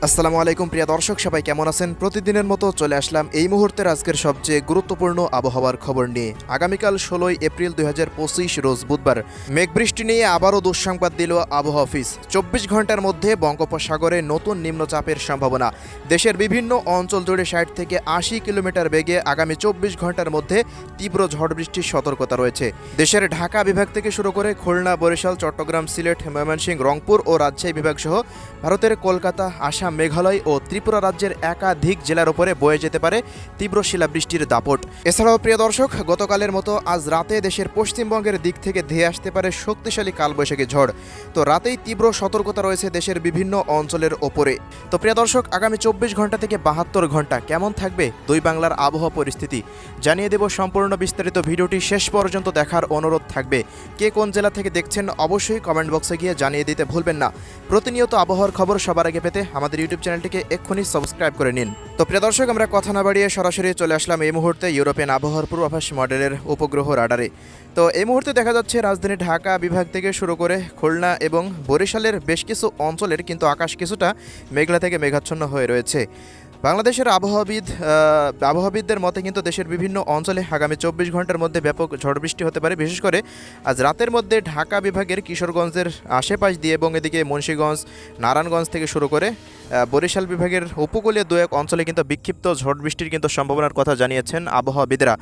আসসালামু আলাইকুম প্রিয় দর্শক, সবাই কেমন আছেন? প্রতিদিনের মতো চলে আসলাম এই মুহূর্তের আজকের সবচেয়ে গুরুত্বপূর্ণ আবহাওয়ার খবর নিয়ে। আগামীকাল ১৬ই এপ্রিল ২০২৫ রোজ বুধবার মেঘবৃষ্টি নিয়ে আবারও দুঃসংবাদ দিল আবহাওয়া অফিস। ২৪ ঘন্টার মধ্যে বঙ্গোপসাগরে নতুন নিম্নচাপের সম্ভাবনা। দেশের বিভিন্ন অঞ্চল জুড়ে ৬০ থেকে ৮০ কিলোমিটার বেগে আগামী ২৪ ঘন্টার মধ্যে তীব্র ঝড় বৃষ্টির সতর্কতা রয়েছে। দেশের ঢাকা বিভাগ থেকে শুরু করে খুলনা, বরিশাল, চট্টগ্রাম, সিলেট, ময়মনসিংহ, রংপুর ও রাজশাহী বিভাগ সহ ভারতের কলকাতা, আসাম, মেঘালয় ও ত্রিপুরা রাজ্যের একাধিক জেলার উপরে বয়ে যেতে পারে তীব্র শিলাবৃষ্টির দাপট। এছাড়াও প্রিয় দর্শক, গতকালের মতো আজ রাতে দেশের পশ্চিমবঙ্গের দিক থেকে ধেয়ে আসতে পারে শক্তিশালী কালবৈশাখী ঝড়। তো রাতেই তীব্র সতর্কতা রয়েছে দেশের বিভিন্ন অঞ্চলের ওপরে। তো প্রিয় দর্শক, আগামী ২৪ ঘন্টা থেকে ৭২ ঘন্টা কেমন থাকবে দুই বাংলার আবহাওয়া পরিস্থিতি জানিয়ে দেব। সম্পূর্ণ বিস্তারিত ভিডিওটি শেষ পর্যন্ত দেখার অনুরোধ থাকবে। কে কোন জেলা থেকে দেখছেন অবশ্যই কমেন্ট বক্সে গিয়ে জানিয়ে দিতে ভুলবেন না। প্রতিনিয়ত আবহাওয়ার খবর সবার আগে পেতে আমাদের ইউটিউব চ্যানেলটিকে এক্ষুনি সাবস্ক্রাইব করে নিন। তো প্রিয় দর্শক, আমরা কথা না বাড়িয়ে সরাসরি চলে আসলাম এই মুহূর্তে ইউরোপিয়ান আবহাওয়ার পূর্বাভাস মডেলের উপগ্রহ রাডারে। তো এই মুহূর্তে দেখা যাচ্ছে রাজধানী ঢাকা বিভাগ থেকে শুরু করে খুলনা এবং বরিশালের বেশ কিছু অঞ্চলের কিন্তু আকাশ কিছুটা মেঘলা থেকে মেঘাচ্ছন্ন হয়ে রয়েছে। বাংলাদেশের আবহাওয়াবিদদের মতে কিন্তু দেশের বিভিন্ন অঞ্চলে আগামী ২৪ ঘন্টার মধ্যে ব্যাপক ঝড় বৃষ্টি হতে পারে। বিশেষ করে আজ রাতের মধ্যে ঢাকা বিভাগের কিশোরগঞ্জের আশেপাশ দিয়ে এবং এদিকে মুন্সিগঞ্জ, নারায়ণগঞ্জ থেকে শুরু করে বরিশাল বিভাগের উপকূলীয় দু এক অঞ্চলে কিন্তু বিক্ষিপ্ত ঝড় বৃষ্টির কিন্তু সম্ভাবনার কথা জানিয়েছেন আবহাওয়াবিদরা।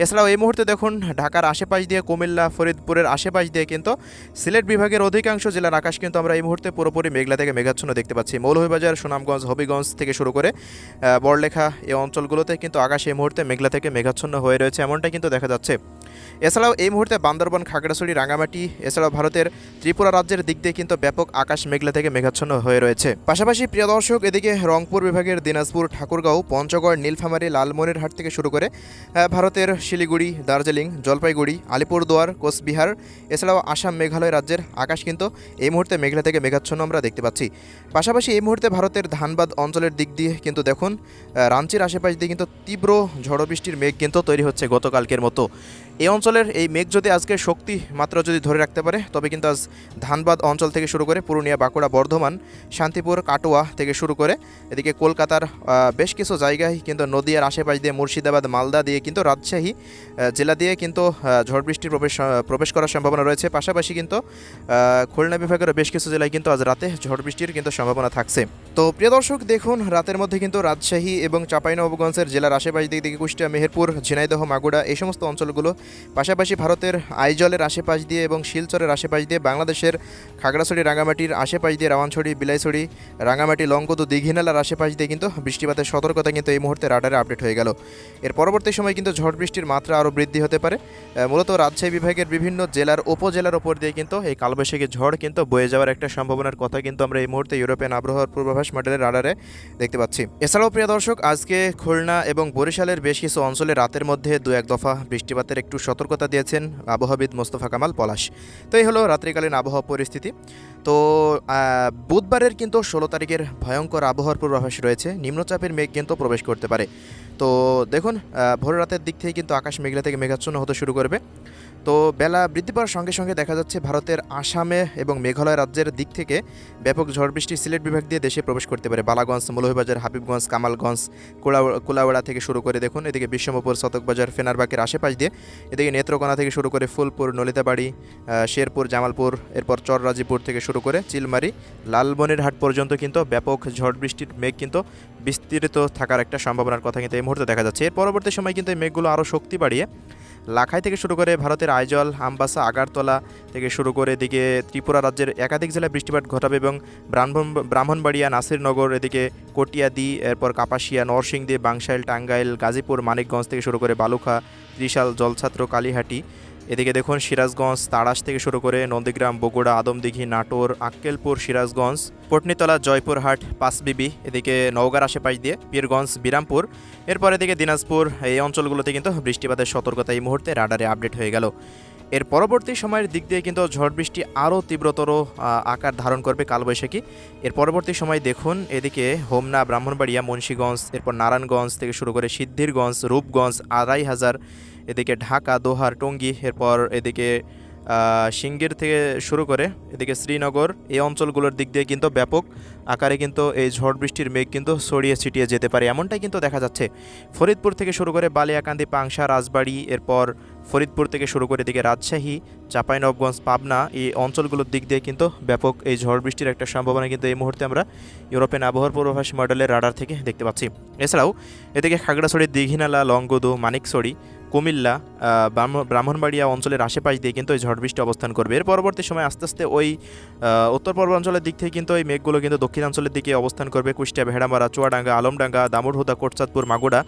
এছাড়াও এই মুহূর্তে দেখুন ঢাকার আশেপাশ দিয়ে কুমিল্লা, ফরিদপুরের আশেপাশ দিয়ে কিন্তু সিলেট বিভাগের অধিকাংশ জেলার আকাশ কিন্তু আমরা এই মুহূর্তে পুরোপুরি মেঘলা থেকে মেঘাচ্ছন্ন দেখতে পাচ্ছি। মৌলভীবাজার, সুনামগঞ্জ, হবিগঞ্জ থেকে শুরু করে বড়লেখা এই অঞ্চলগুলোতে কিন্তু আকাশ এই মুহূর্তে মেঘলা থেকে মেঘাচ্ছন্ন হয়ে রয়েছে, এমনটাই কিন্তু দেখা যাচ্ছে। এছাড়াও এই মুহূর্তে বান্দরবান, খাগড়াছড়ি, রাঙ্গামাটি এছাড়াও ভারতের ত্রিপুরা রাজ্যের দিক দিয়ে কিন্তু ব্যাপক আকাশ মেঘলা থেকে মেঘাচ্ছন্ন হয়ে রয়েছে। পাশাপাশি প্রিয় দর্শক, এদিকে রংপুর বিভাগের দিনাজপুর, ঠাকুরগাঁও, পঞ্চগড়, নীলফামারী, লালমনিরহাট থেকে শুরু করে ভারতের শিলিগুড়ি, দার্জিলিং, জলপাইগুড়ি, আলিপুরদুয়ার, কোচবিহার এছাড়াও আসাম, মেঘালয় রাজ্যের আকাশ কিন্তু এই মুহূর্তে মেঘলা থেকে মেঘাচ্ছন্ন আমরা দেখতে পাচ্ছি। পাশাপাশি এই মুহূর্তে ভারতের ধানবাদ অঞ্চলের দিক দিয়ে কিন্তু দেখুন রাঞ্চির আশেপাশ দিয়ে কিন্তু তীব্র ঝড় বৃষ্টির মেঘ কিন্তু তৈরি হচ্ছে গতকালকের মতো। এই অঞ্চলের এই মেঘ যদি আজকে শক্তি মাত্রা যদি ধরে রাখতে পারে তবে কিন্তু আজ ধানবাদ অঞ্চল থেকে শুরু করে পুরুলিয়া, বাঁকুড়া, বর্ধমান, শান্তিপুর, কাটোয়া থেকে শুরু করে এদিকে কলকাতার বেশ কিছু জায়গায় কিন্তু নদীয়ার আশেপাশ দিয়ে মুর্শিদাবাদ, মালদা দিয়ে কিন্তু রাজশাহী জেলা দিয়ে কিন্তু ঝড় বৃষ্টির প্রবেশ করার সম্ভাবনা রয়েছে। পাশাপাশি কিন্তু খুলনা বিভাগের বেশ কিছু জেলায় কিন্তু আজ রাতে ঝড় বৃষ্টির কিন্তু সম্ভাবনা থাকছে। তো প্রিয় দর্শক, দেখুন রাতের মধ্যে কিন্তু রাজশাহী এবং চাঁপাইনবাবগঞ্জের জেলার আশেপাশ দিকে কুষ্টিয়া, মেহেরপুর, ঝিনাইদহ, মাগুরা এই সমস্ত অঞ্চলগুলো, পাশাপাশি ভারতের আইজলের আশেপাশ দিয়ে এবং শিলচরের আশেপাশ দিয়ে, বাংলাদেশের খাগড়াছড়ি, রাঙ্গামাটির আশেপাশ দিয়ে, রাওয়ানছড়ি, বিলাইছড়ি, রাঙ্গামাটি, লংগদু, দীঘিনালার আশেপাশ দিয়ে কিন্তু বৃষ্টিপাতের সতর্কতা কিন্তু এই মুহূর্তে রাডারে আপডেট হয়ে গেল। এর পরবর্তী সময় কিন্তু ঝড় বৃষ্টির মাত্রা আরও বৃদ্ধি হতে পারে। মূলত রাজশাহী বিভাগের বিভিন্ন জেলার উপজেলার ওপর দিয়ে কিন্তু এই কালবৈশাখী ঝড় কিন্তু বয়ে যাওয়ার একটা সম্ভাবনার কথা কিন্তু আমরা এই মুহূর্তে ইউরোপিয়ান আবহাওয়ার পূর্বাভাস মডেলের রাডারে দেখতে পাচ্ছি। এছাড়াও প্রিয় দর্শক, আজকে খুলনা এবং বরিশালের বেশ কিছু অঞ্চলে রাতের মধ্যে দু এক দফা বৃষ্টিপাতের একটু সতর্কতা দিয়েছেন আবহাওয়াবিদ মোস্তফা কামাল পলাশ। তো এই হলো রাত্রিকালীন আবহাওয়া পরিস্থিতি। তো বুধবারের কিন্তু ১৬ তারিখের ভয়ঙ্কর আবহাওয়ার পূর্বাভাস রয়েছে। নিম্নচাপের মেঘ কিন্তু প্রবেশ করতে পারে। তো দেখুন ভোর রাতের দিক থেকে কিন্তু আকাশ মেঘলা থেকে মেঘাচ্ছন্ন হতে শুরু করবে। তো বেলা বৃদ্ধি পাওয়ার সঙ্গে সঙ্গে দেখা যাচ্ছে ভারতের আসামে এবং মেঘালয় রাজ্যের দিক থেকে ব্যাপক ঝড় বৃষ্টি সিলেট বিভাগ দিয়ে দেশে প্রবেশ করতে পারে। বালাগঞ্জ, মৌলভীবাজার, হাবিবগঞ্জ, কামালগঞ্জ, কুলাউড়া থেকে শুরু করে দেখুন এদিকে বিশ্বমপুর, শতকবাজার, ফেনারবাগের আশেপাশ দিয়ে এদিকে নেত্রকোনা থেকে শুরু করে ফুলপুর, নলিতাবাড়ি, শেরপুর, জামালপুর, এরপর চররাজিপুর থেকে শুরু করে চিলমারি, লালমনিরহাট পর্যন্ত কিন্তু ব্যাপক ঝড় বৃষ্টির মেঘ কিন্তু বিস্তৃত থাকার একটা সম্ভাবনার কথা কিন্তু এই মুহূর্তে দেখা যাচ্ছে। এর পরবর্তী সময় কিন্তু এই মেঘগুলো আরও শক্তি বাড়িয়ে লাখাই থেকে শুরু করে ভারতের আইজল, আমবাসা, আগারতলা থেকে শুরু করে এদিকে ত্রিপুরা রাজ্যের একাধিক জেলায় বৃষ্টিপাত ঘটাবে এবং ব্রাহ্মণবাড়িয়া, নাসিরনগর, এদিকে কটিয়াদি, এরপর কাপাসিয়া, নরসিংদী, বাংশাইল, টাঙ্গাইল, গাজীপুর, মানিকগঞ্জ থেকে শুরু করে বালুখা, ত্রিশাল, জলছাত্র, কালীহাটি, এদিকে দেখুন সিরাজগঞ্জ, তাড়াশ থেকে শুরু করে নন্দীগ্রাম, বগুড়া, আদমদিঘি, নাটোর, আক্কেলপুর, সিরাজগঞ্জ, পটনীতলা, জয়পুরহাট, পাঁচবিবি, এদিকে নওগাঁর আশেপাশ দিয়ে পীরগঞ্জ, বিরামপুর, এরপর এদিকে দিনাজপুর এই অঞ্চলগুলোতে কিন্তু বৃষ্টিপাতের সতর্কতা এই মুহূর্তে রাডারে আপডেট হয়ে গেল। এর পরবর্তী সময়ের দিক দিয়ে কিন্তু ঝড় বৃষ্টি আরও তীব্রতর আকার ধারণ করবে কালবৈশাখী। এর পরবর্তী সময় দেখুন এদিকে হোমনা, ব্রাহ্মণবাড়িয়া, মুন্সিগঞ্জ, এরপর নারায়ণগঞ্জ থেকে শুরু করে সিদ্ধিরগঞ্জ, রূপগঞ্জ, ২৫০০, এদিকে ঢাকা, দোহার, টঙ্গী, এরপর এদিকে সিঙ্গির থেকে শুরু করে এদিকে শ্রীনগর এই অঞ্চলগুলোর দিক দিয়ে কিন্তু ব্যাপক আকারে কিন্তু এই ঝড় বৃষ্টির মেঘ কিন্তু ছড়িয়ে ছিটিয়ে যেতে পারে, এমনটাই কিন্তু দেখা যাচ্ছে। ফরিদপুর থেকে শুরু করে বালিয়াকান্দি, পাংশা, রাজবাড়ী, এরপর ফরিদপুর থেকে শুরু করে এদিকে রাজশাহী, চাঁপাইনবাবগঞ্জ, পাবনা এই অঞ্চলগুলোর দিক দিয়ে কিন্তু ব্যাপক এই ঝড় বৃষ্টির একটা সম্ভাবনা কিন্তু এই মুহূর্তে আমরা ইউরোপিয়ান আবহাওয়ার পূর্বাভাস মডেলের রাডার থেকে দেখতে পাচ্ছি। এছাড়াও এদিকে খাগড়াছড়ি, দীঘিনালা, লংগদু, মানিকছড়ি, কুমিল্লা, ব্রাহ্মণবাড়িয়া অঞ্চলের আশেপাশ দিয়ে কিন্তু এই ঝড় বৃষ্টি অবস্থান করবে। এর পরবর্তী সময় আস্তে আস্তে ওই উত্তর পূর্বাঞ্চলের দিক থেকে কিন্তু এই মেঘগুলো কিন্তু দক্ষিণাঞ্চলের দিকে অবস্থান করবে। কুষ্টিয়া, ভেড়ামারা, চুয়াডাঙ্গা, আলমডাঙ্গা, দামুড়হুদা, কোটচাঁদপুর, মাগুড়া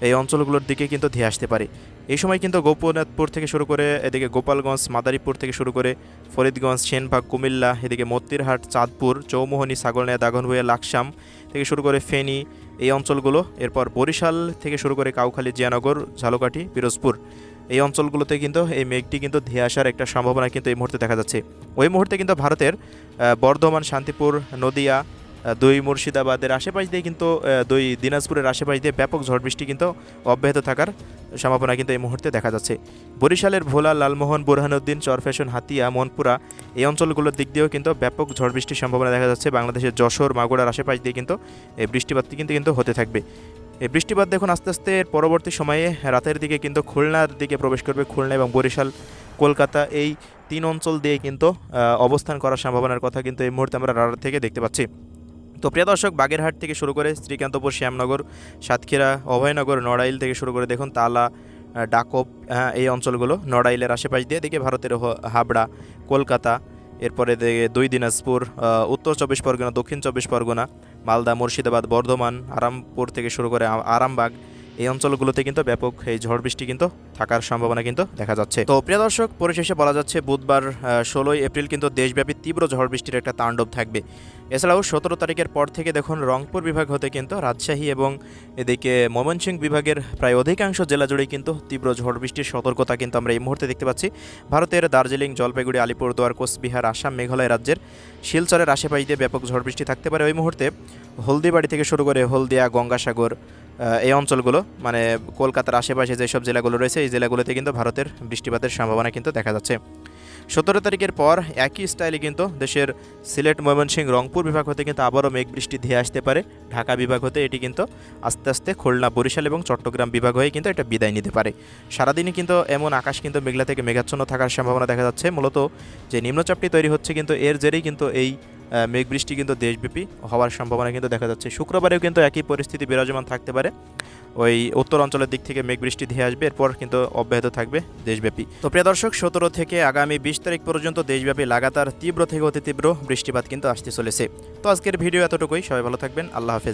এই অঞ্চলগুলোর দিকে কিন্তু ধেয়ে আসতে পারে। এই সময় কিন্তু গোপীনাথপুর থেকে শুরু করে এদিকে গোপালগঞ্জ, মাদারীপুর থেকে শুরু করে ফরিদগঞ্জ, সেনবাগ, কুমিল্লা, এদিকে মত্তিরহাট, চাঁদপুর, চৌমোহনী, ছাগলনাইয়া, দাগনভূঞা, লাকসাম থেকে শুরু করে ফেনী এই অঞ্চলগুলো, এরপর বরিশাল থেকে শুরু করে কাউখালী, জিয়ানগর, ঝালকাঠি, পিরোজপুর এই অঞ্চলগুলোতে কিন্তু এই মেঘটি কিন্তু ধেয়ে আসার একটা সম্ভাবনা কিন্তু এই মুহূর্তে দেখা যাচ্ছে। ওই মুহূর্তে কিন্তু ভারতের বর্ধমান, শান্তিপুর, নদিয়া, দুই মুর্শিদাবাদের আশেপাশ দিয়ে কিন্তু দুই দিনাজপুরের আশেপাশ দিয়ে ব্যাপক ঝড় বৃষ্টি কিন্তু অব্যাহত থাকার সম্ভাবনা কিন্তু এই মুহূর্তে দেখা যাচ্ছে। বরিশালের ভোলা, লালমোহন, বুরহানুদ্দিন, চরফ্যাশন, হাতিয়া, মনপুরা এই অঞ্চলগুলোর দিক দিয়েও কিন্তু ব্যাপক ঝড় বৃষ্টির সম্ভাবনা দেখা যাচ্ছে। বাংলাদেশের যশোর, মাগুরার আশেপাশ দিয়ে কিন্তু এই বৃষ্টিপাতটি কিন্তু হতে থাকবে। এই বৃষ্টিপাত দেখুন আস্তে আস্তে পরবর্তী সময়ে রাতের দিকে কিন্তু খুলনার দিকে প্রবেশ করবে। খুলনা এবং বরিশাল, কলকাতা এই তিন অঞ্চল দিয়ে কিন্তু অবস্থান করার সম্ভাবনার কথা কিন্তু এই মুহূর্তে আমরা রাডার থেকে দেখতে পাচ্ছি। তো প্রিয় দর্শক, বাগেরহাট থেকে শুরু করে শ্রীকান্তপুর, শ্যামনগর, সাতক্ষীরা, অভয়নগর, নড়াইল থেকে শুরু করে দেখুন তালা, ডাকব এই অঞ্চলগুলো নড়াইলের আশেপাশ দিয়ে দেখে ভারতের হাবড়া, কলকাতা, এরপরে দুই দিনাজপুর, উত্তর চব্বিশ পরগনা, দক্ষিণ চব্বিশ পরগনা, মালদা, মুর্শিদাবাদ, বর্ধমান, আরামপুর থেকে শুরু করে আরামবাগ এই অঞ্চলগুলোতে কিন্তু ব্যাপক এই ঝড় বৃষ্টি কিন্তু থাকার সম্ভাবনা কিন্তু দেখা যাচ্ছে। তো প্রিয় দর্শক, পরিশেষে বলা যাচ্ছে বুধবার 16 এপ্রিল কিন্তু দেশব্যাপী তীব্র ঝড় বৃষ্টির একটা তাণ্ডব থাকবে। এছাড়াও 17 তারিখের পর থেকে দেখুন রংপুর বিভাগ হতে কিন্তু রাজশাহী এবং এদিকে ময়মনসিংহ বিভাগের প্রায় অধিকাংশ জেলা জুড়েই কিন্তু তীব্র ঝড় বৃষ্টির সতর্কতা কিন্তু আমরা এই মুহূর্তে দেখতে পাচ্ছি। ভারতের দার্জিলিং, জলপাইগুড়ি, আলিপুরদুয়ার, কোচবিহার, আসাম, মেঘালয় রাজ্যের শিলচরের আশেপাশ দিয়ে ব্যাপক ঝড় বৃষ্টি থাকতে পারে। ওই মুহূর্তে হলদিবাড়ি থেকে শুরু করে হলদিয়া, গঙ্গাসাগর এই অঞ্চলগুলো মানে কলকাতার আশেপাশে যেসব জেলাগুলো রয়েছে এই জেলাগুলোতে কিন্তু ভারতের বৃষ্টিপাতের সম্ভাবনা কিন্তু দেখা যাচ্ছে। 17 তারিখের পর একই স্টাইলে কিন্তু দেশের সিলেট, ময়মনসিংহ, রংপুর বিভাগ হতে কিন্তু আবারও মেঘ বৃষ্টি ধেয়ে আসতে পারে। ঢাকা বিভাগ হতে এটি কিন্তু আস্তে আস্তে খুলনা, বরিশাল এবং চট্টগ্রাম বিভাগ হয়ে কিন্তু এটা বিদায় নিতে পারে। সারাদিনই কিন্তু এমন আকাশ কিন্তু মেঘলা থেকে মেঘাচ্ছন্ন থাকার সম্ভাবনা দেখা যাচ্ছে। মূলত যে নিম্নচাপটি তৈরি হচ্ছে কিন্তু এর জেরেই কিন্তু এই মেঘ বৃষ্টি কিন্তু দেশব্যাপী হওয়ার সম্ভাবনা কিন্তু দেখা যাচ্ছে। শুক্রবারেও কিন্তু একই পরিস্থিতি বিরাজমান থাকতে পারে। ওই উত্তর অঞ্চলের দিক থেকে মেঘ বৃষ্টি ধেয়ে আসবে, এরপর কিন্তু অব্যাহত থাকবে দেশব্যাপী। তো প্রিয় দর্শক, 17 থেকে আগামী 20 তারিখ পর্যন্ত দেশব্যাপী লাগাতার তীব্র থেকে অতি তীব্র বৃষ্টিপাত কিন্তু আসতে চলেছে। তো আজকের ভিডিও এতটুকুই। সবাই ভালো থাকবেন। আল্লাহ হাফেজ।